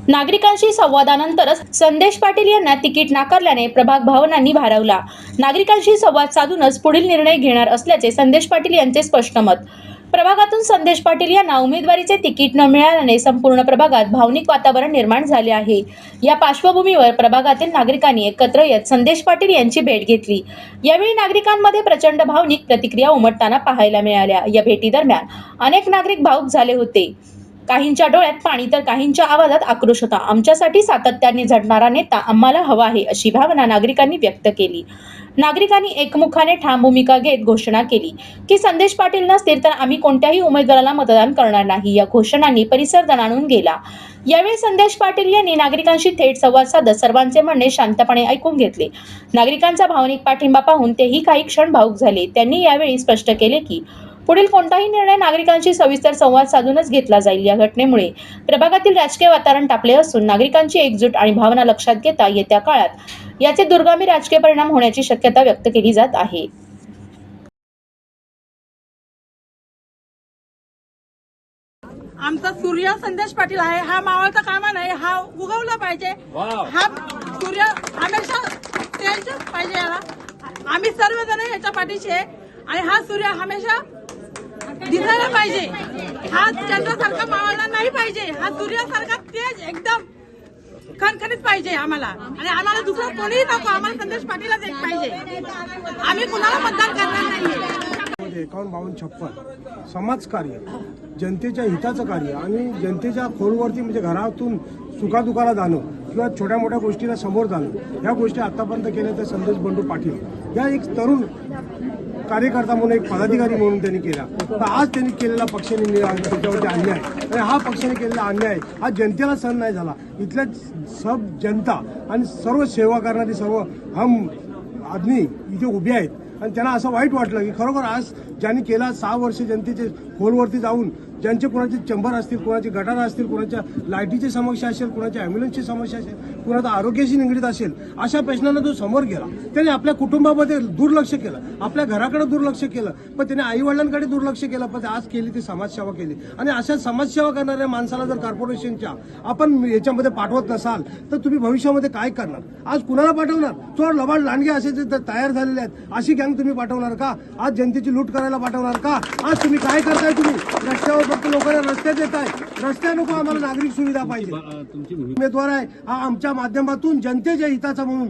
नागरिकांशी संवादानंतरच संदेश पाटील यांना तिकीट नाकारल्याने प्रभाग भावनांनी भारावला। नागरिकांशी संवाद साधूनच पुढील निर्णय घेणार असल्याचे संदेश पाटील यांचे स्पष्ट मत। प्रभागातून संदेश पाटील यांना उमेदवारीचे तिकीट न मिळाल्याने संपूर्ण प्रभागात भावनिक वातावरण निर्माण झाले आहे। या पार्श्वभूमीवर प्रभागातील नागरिकांनी एकत्र येत संदेश पाटील यांची भेट घेतली। यावेळी नागरिकांमध्ये प्रचंड भावनिक प्रतिक्रिया उमटताना पाहायला मिळाल्या। या भेटीदरम्यान अनेक नागरिक भावुक झाले होते। काहींच्या डोळ्यात पाणी तर काहींच्या आवाजात आक्रोश होता। आमच्यासाठी सातत्याने झटणारा नेता आम्हाला हवा आहे, अशी भावना नागरिकांनी व्यक्त केली। नागरिकांनी एकमुखाने ठाम भूमिका घेत घोषणा केली की संदेश पाटील नसतील तर आम्ही कोणत्याही उमेदवाराला मतदान करणार नाही। या घोषणांनी परिसर दणाणून गेला। यावेळी संदेश पाटील यांनी नागरिकांशी थेट संवाद साधत सर्वांचे म्हणणे शांतपणे ऐकून घेतले। नागरिकांचा भावनिक पाठिंबा पाहून तेही काही क्षण भावुक झाले। त्यांनी यावेळी स्पष्ट केले की पुढील कोणताही निर्णय नागरिकांशी सविस्तर संवाद साधूनच घेतला जाईल। या घटनेमुळे प्रभागातील राजकीय वातावरण तापले असून नागरिकांची एकजूट आणि भावना लक्षात घेता येत्या काळात याचे दूरगामी राजकीय परिणाम होण्याची शक्यता व्यक्त केली जात आहे। आमचा सूर्य संदेश पाटील आहे। हा मावळता कामा नाही, हा उगवला पाहिजे। हा सूर्य हमेशा तेजच पाहिजे याला। आम्ही सर्वजण याच्या पाठीशी आहे आणि हा सूर्य हमेशा दिसायला पाहिजे। हा चंद्रासारखा मावळला नाही पाहिजे। हा सूर्यासारखा तेज एकदम खणखणीत पाहिजे आम्हाला। आणि आम्हाला दुसरं कोणीही नको, आम्हाला संदेश पाटीलच एक पाहिजे। आम्ही कुणाला मतदान करणार नाहीये। 51-52-56 समाजकार्य, जनतेच्या हिताचं कार्य आणि जनतेच्या खोलवरती म्हणजे घरातून सुखादुखाला जाणं किंवा छोट्या मोठ्या गोष्टीला समोर जाणं, ह्या गोष्टी आतापर्यंत केल्या त्या संदेश बंडू पाटील या एक तरुण कार्यकर्ता म्हणून, एक पदाधिकारी म्हणून त्यांनी केला। तर आज त्यांनी केलेला पक्षाने त्याच्यावरती अन्याय आणि हा पक्षाने केलेला अन्याय हा जनतेला सहन नाही झाला। इथल्या सब जनता आणि सर्व सेवा करणारी सर्व हम आदमी इथे उभे आहेत आणि त्यांना असं वाईट वाटलं की खरोखर आज ज्यांनी केला 6 वर्ष जनतेचे खोलवरती जाऊन ज्यांचे कोणाचे चंबर असतील, कोणाचे गटार असतील, कोणाच्या लाईटीची समस्या असेल, कोणाच्या ॲम्ब्युलन्सची समस्या असेल, कोणाचा आरोग्याशी निगडीत असेल, अशा प्रश्नांना जो समोर गेला त्याने आपल्या कुटुंबामध्ये दुर्लक्ष केलं, आपल्या घराकडे दुर्लक्ष केलं, पण त्याने आईवडिलांकडे दुर्लक्ष केलं, पण आज केली ती समाजसेवा केली। आणि अशा समाजसेवा करणाऱ्या माणसाला जर कॉर्पोरेशनच्या आपण याच्यामध्ये पाठवत नसाल तर तुम्ही भविष्यामध्ये काय करणार? आज कुणाला पाठवणार? चोर लबाड लांडगे असे तर तयार झालेले आहेत, अशी गँग तुम्ही पाठवणार का? आज जनतेची लूट करायला पाठवणार का? आज तुम्ही काय करताय? तुम्ही रस्त्यावर फक्त लोकांना रस्त्यात येत आहे, रस्त्या नको, आम्हाला नागरिक सुविधा पाहिजे। उमेदवार आहे हा आमच्या माध्यमातून जनतेच्या हिताचा म्हणून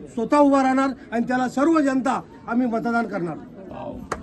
स्वतः उभा राहणार आणि त्याला सर्व जनता आम्ही मतदान करणार।